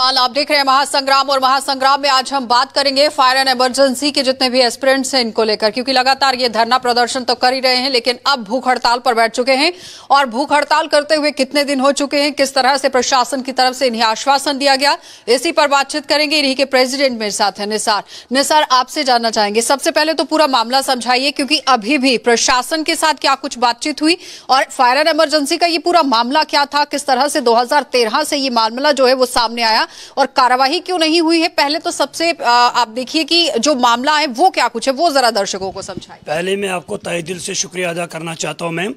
आप देख रहे हैं महासंग्राम और महासंग्राम में आज हम बात करेंगे फायर एंड इमरजेंसी के जितने भी एस्पिरेंट्स हैं इनको लेकर, क्योंकि लगातार ये धरना प्रदर्शन तो कर ही रहे हैं लेकिन अब भूख हड़ताल पर बैठ चुके हैं। और भूख हड़ताल करते हुए कितने दिन हो चुके हैं, किस तरह से प्रशासन की तरफ से इन्हें आश्वासन दिया गया, इसी पर बातचीत करेंगे। इन्हीं के प्रेसिडेंट मेरे साथ है निसार, आपसे जानना चाहेंगे सबसे पहले तो पूरा मामला समझाइए, क्योंकि अभी भी प्रशासन के साथ क्या कुछ बातचीत हुई और फायर एंड इमरजेंसी का ये पूरा मामला क्या था, किस तरह से 2013 से ये मामला जो है वो सामने आया और कार्रवाई क्यों नहीं हुई है। पहले तो सबसे आप देखिए कि जो मामला है वो क्या कुछ है, वो जरा दर्शकों को समझाइए। पहले मैं आपको तहे दिल से शुक्रिया अदा करना चाहता हूं मैम।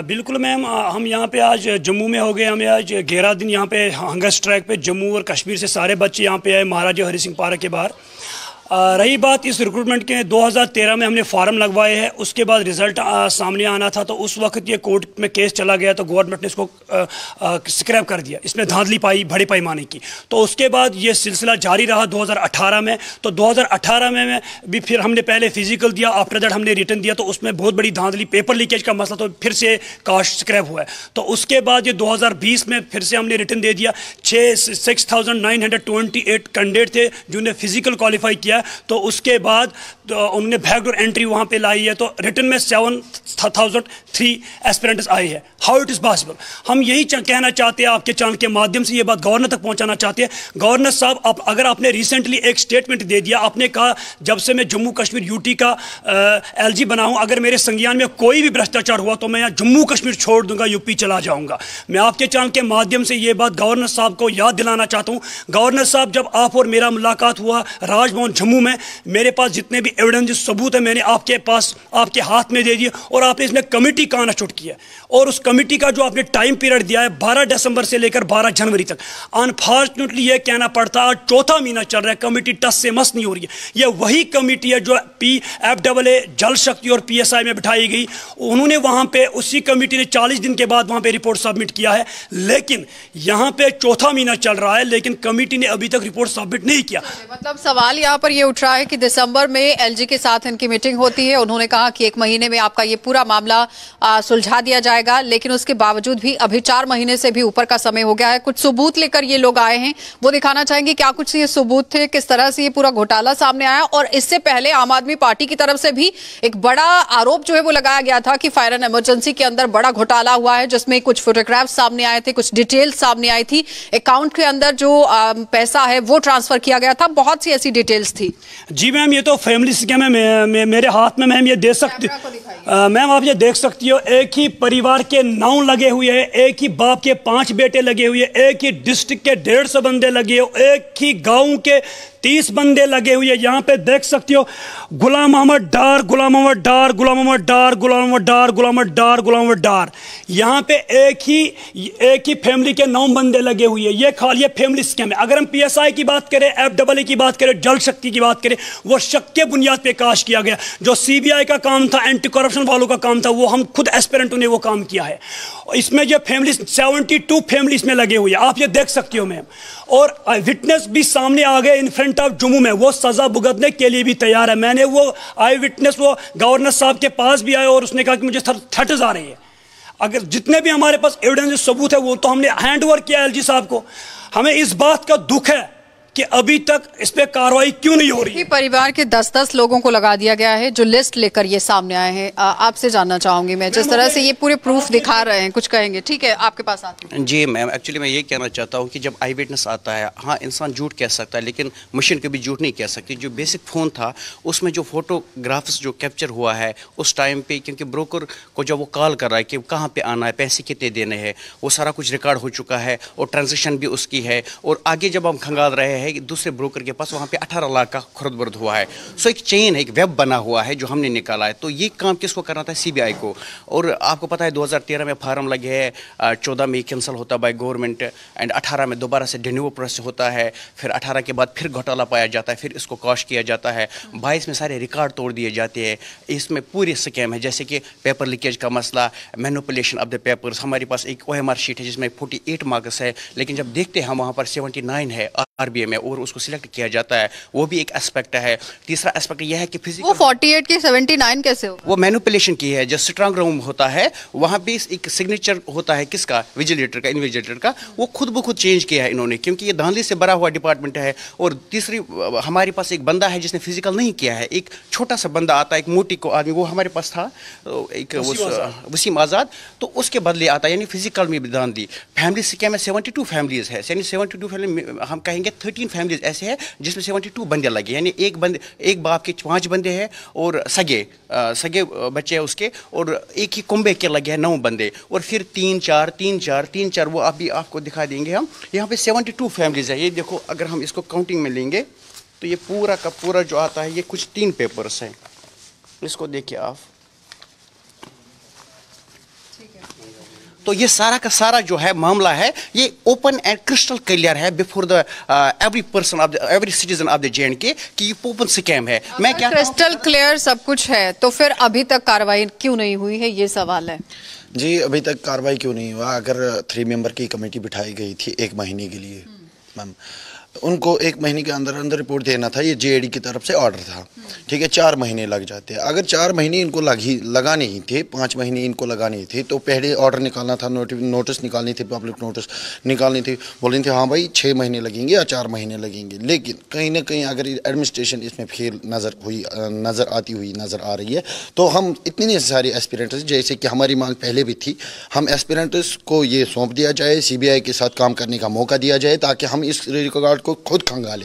बिल्कुल मैम, हम यहाँ पे आज जम्मू में हो गए, हमें आज 11 दिन यहाँ पे हंगर स्ट्राइक पे जम्मू और कश्मीर से सारे बच्चे यहाँ पे आए महाराजा हरि सिंह पार्क के बाहर। रही बात इस रिक्रूटमेंट के, 2013 में हमने फार्म लगवाए हैं, उसके बाद रिजल्ट सामने आना था तो उस वक्त ये कोर्ट में केस चला गया तो गवर्नमेंट ने इसको स्क्रैप कर दिया, इसमें धांधली पाई बड़े पैमाने की। तो उसके बाद ये सिलसिला जारी रहा 2018 में। तो 2018 में भी फिर हमने पहले फिजिकल दिया, आफ्टर दैट हमने रिटर्न दिया, तो उसमें बहुत बड़ी धांधली, पेपर लीकेज का मसला, तो फिर से कास्ट स्क्रैप हुआ है। तो उसके बाद ये 2020 में फिर से हमने रिटर्न दे दिया। 6,928 कैंडिडेट थे जिन्होंने फिजिकल क्वालिफाई किया, तो उसके बाद तो उन्होंने बैकडोर एंट्री वहां पे लाई है, तो रिटर्न में 7,003 एस्पिरेंट्स आए हैं। How it is possible? हम यही कहना चाहते हैं, आपके चैनल के माध्यम से ये बात गवर्नर तक पहुंचाना चाहते हैं। गवर्नर साहब, अगर आपने रिसेंटली एक स्टेटमेंट दे दिया, आपने कहा जब से मैं जम्मू कश्मीर यूटी का एलजी बना हूं, अगर मेरे संज्ञान में कोई भी भ्रष्टाचार हुआ तो मैं यहाँ जम्मू कश्मीर छोड़ दूंगा, यूपी चला जाऊंगा। मैं आपके चैनल के माध्यम से ये बात गवर्नर साहब को याद दिलाना चाहता हूँ। गवर्नर साहब, जब आप और मेरा मुलाकात हुआ राजभवन जम्मू में, मेरे पास जितने भी एविडेंस सबूत है मैंने आपके पास, आपके हाथ में दे दिए और आपने इसमें कमेटी का आना शुरू किया। और उस कमेटी का जो आपने टाइम पीरियड दिया है 12 दिसंबर से लेकर 12 जनवरी तक, अनफॉर्चुनेटली ये कहना पड़ता है चौथा महीना चल रहा है, कमेटी टस से मस नहीं हो रही है। ये वही कमेटी है जो PFAA जल शक्ति और PSI में बिठाई गई। उन्होंने वहां पे, उसी कमेटी ने 40 दिन के बाद वहां पे रिपोर्ट सबमिट किया है, लेकिन यहां पे चौथा महीना चल रहा है लेकिन कमेटी ने अभी तक रिपोर्ट सबमिट नहीं किया। मतलब सवाल यहां पर ये उठ रहा है कि दिसंबर में LG के साथ इनकी मीटिंग होती है, उन्होंने कहा कि 1 महीने में आपका ये पूरा मामला सुलझा दिया जाएगा, लेकिन उसके बावजूद भी अभी 4 महीने से भी ऊपर का समय हो गया है। कुछ सबूत लेकर ये लोग आए हैं, वो दिखाना चाहेंगे क्या कुछ ये सबूत थे, किस तरह से ये पूरा घोटाला सामने आया। और इससे पहले आम आदमी पार्टी की तरफ से भी एक बड़ा आरोप जो है वो लगाया गया था कि फायर एंड इमरजेंसी के अंदर बड़ा घोटाला हुआ है, जिसमें कुछ फोटोग्राफ सामने आए थे, कुछ डिटेल्स सामने आई थी, अकाउंट के अंदर जो पैसा है वो ट्रांसफर किया गया था, बहुत सी ऐसी डिटेल्स थी। जी मैम, ये तो फैमिली स्कैम है, मेरे हाथ में मैम ये दे सकती मैम, आप ये देख सकती हो, एक ही परिवार के 9 लगे हुए हैं, एक ही बाप के 5 बेटे लगे हुए, एक ही डिस्ट्रिक्ट के 150 बंदे लगे हो, एक ही गांव के 30 बंदे लगे हुए। यहाँ पे देख सकती हो, गुलाम मोहम्मद डार, गुलाम मोहम्मद डार, गुलाम मोहम्मद डार, गुलाम मोहम्मद डार, गुलाम मोहम्मद डार, गुलाम मोहम्मद डार। यहाँ पे एक ही फैमिली के 9 बंदे लगे हुए हैं। ये खाली फैमिली स्कैम है। अगर हम PSI की बात करें, FAA की बात करें, जल शक्ति की बात करें, वो शक के बुनियाद पे काश किया गया। जो CBI का काम था, एंटी करप्शन वालों का काम था, वो हम खुद एस्पिरेंटों ने वो काम किया है। इसमें जो फैमिली 72 फैमिली इसमें लगे हुए हैं, आप ये देख सकती हो मैम। और विटनेस भी सामने आ गए इन फ्रंट ऑफ जम्मू में, वो सजा भुगतने के लिए भी तैयार है। मैंने वो आई विटनेस, वो गवर्नर साहब के पास भी आया और उसने कहा कि मुझे थ्रेट्स आ रही है। अगर जितने भी हमारे पास एविडेंस सबूत है वो तो हमने हैंड ओवर किया LG साहब को। हमें इस बात का दुख है कि अभी तक इस पे कार्रवाई क्यों नहीं हो रही है। परिवार के 10-10 लोगों को लगा दिया गया है, जो लिस्ट लेकर ये सामने आए हैं। आपसे जानना चाहूंगी मैं, जिस तरह से ये पूरे प्रूफ दिखा रहे हैं, कुछ कहेंगे? ठीक है, आपके पास आते हैं। जी मैम, एक्चुअली मैं ये कहना चाहता हूँ कि जब आई विटनेस आता है, हाँ इंसान झूठ कह सकता है लेकिन मशीन कभी झूठ नहीं कह सकती। जो बेसिक फ़ोन था उसमें जो फोटोग्राफ्स जो कैप्चर हुआ है उस टाइम पे, क्योंकि ब्रोकर को जब वो कॉल कर रहा है कि कहाँ पे आना है, पैसे कितने देने हैं, वो सारा कुछ रिकॉर्ड हो चुका है और ट्रांजेक्शन भी उसकी है। और आगे जब हम खंगाल रहे हैं कि दूसरे ब्रोकर के पास वहाँ पे 18 लाख का खुर्द-बुर्द हुआ है। सो एक चेन है, एक वेब बना हुआ है जो हमने निकाला है। तो ये काम किसको करना था? CBI को। और आपको पता है 2013 में फार्म लगे हैं, 14 में कैंसिल होता बाय गवर्नमेंट एंड 18 में दोबारा से डिन्यू प्रोसेस होता है, फिर 18 के बाद फिर घोटाला पाया जाता है, फिर इसको कॉश किया जाता है। 22 में सारे रिकॉर्ड तोड़ दिए जाते हैं। इसमें पूरी स्कैम है, जैसे कि पेपर लीकेज का मसला, मैनिपुलेशन ऑफ द पेपर्स। हमारे पास एक OMR शीट है जिसमें 48 मार्क्स है, लेकिन जब देखते हैं हम वहाँ पर 79 है। आरबीए में और उसको सिलेक्ट किया जाता है, वो भी एक एस्पेक्ट है। तीसरा एस्पेक्ट यह है कि फिजिकल, वो 48 की 79 कैसे होगा? वो मैनिपुलेशन की है। जो स्ट्रांग रूम होता है वहाँ पे एक सिग्नेचर होता है किसका, विजिलेटर का, इन्विजिलेटर का, वो खुद ब खुद चेंज किया है इन्होंने, क्योंकि ये धांधली से भरा हुआ डिपार्टमेंट है। और तीसरी, हमारे पास एक बंदा है जिसने फिजिकल नहीं किया है, एक छोटा सा बंदा आता है, एक मोटी को आदमी, वो हमारे पास था, एक वसीम आज़ाद, तो उसके बदले आता है, यानी फिजिकल में भी धांधली। फैमिली स्कैम में 72 फैमिलीज है, यानी 72 फैमिली, हम कहेंगे 13 फैमिलीज ऐसे हैं जिसमें 72 बंदे लगे, यानी एक बाप के 5 बंदे हैं और सगे बच्चे हैं उसके, और एक ही कुंबे के लगे हैं 9 बंदे, और फिर 3-4 वो अभी आपको दिखा देंगे हम। यहाँ पे 72 फैमिलीज है। ये देखो, अगर हम इसको काउंटिंग में लेंगे तो ये पूरा का पूरा जो आता है, ये कुछ 3 पेपर्स हैं, इसको देखिए आप। तो ये सारा का सारा जो है मामला है, ये ओपन एंड क्रिस्टल क्लियर है before the every person of the every citizen of the J&K कि ये ओपन स्कैम है। मैं क्या क्रिस्टल क्लियर सब कुछ है, तो फिर अभी तक कार्रवाई क्यों नहीं हुई है, ये सवाल है जी। अभी तक कार्रवाई क्यों नहीं हुआ? अगर 3 मेंबर की कमेटी बिठाई गई थी 1 महीने के लिए, मैम, उनको 1 महीने के अंदर अंदर रिपोर्ट देना था। ये जेएडी की तरफ से ऑर्डर था, ठीक है। 4 महीने लग जाते हैं। अगर 4 महीने इनको लगाने ही थे, 5 महीने इनको लगाने थे, तो पहले ऑर्डर निकालना था, नोटिस निकालनी थी, पब्लिक नोटिस निकालनी थी, बोलनी थी हाँ भाई 6 महीने लगेंगे या 4 महीने लगेंगे। लेकिन कहीं ना कहीं अगर एडमिनिस्ट्रेशन इसमें फेल नज़र आती हुई नज़र आ रही है, तो हम इतनी सारी एस्पिरेंट्स, जैसे कि हमारी मांग पहले भी थी, हम एस्पिरेंट्स को ये सौंप दिया जाए, सीबीआई के साथ काम करने का मौका दिया जाए, ताकि हम इस रिकॉर्ड को खुद खंगाले।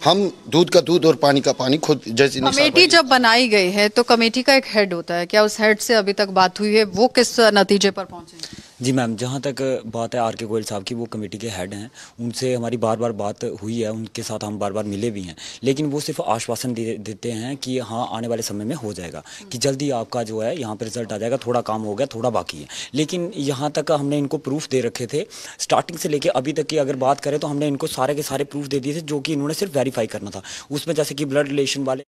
हम दूध का दूध और पानी का पानी खुद। जैसे कमेटी जब बनाई गई है तो कमेटी का एक हेड होता है, क्या उस हेड से अभी तक बात हुई है? वो किस नतीजे पर पहुंचे? जी मैम, जहाँ तक बात है आर.के. गोयल साहब की, वो कमेटी के हेड हैं, उनसे हमारी बार बार बात हुई है, उनके साथ हम बार बार मिले भी हैं, लेकिन वो सिर्फ आश्वासन देते हैं कि हाँ आने वाले समय में हो जाएगा, कि जल्दी आपका जो है यहाँ पर रिजल्ट आ जाएगा, थोड़ा काम हो गया, थोड़ा बाकी है। लेकिन यहाँ तक हमने इनको प्रूफ दे रखे थे, स्टार्टिंग से लेकर अभी तक की अगर बात करें तो हमने इनको सारे के सारे प्रूफ दे दिए थे, जो कि इन्होंने सिर्फ वेरीफाई करना था। उसमें जैसे कि ब्लड रिलेशन वाले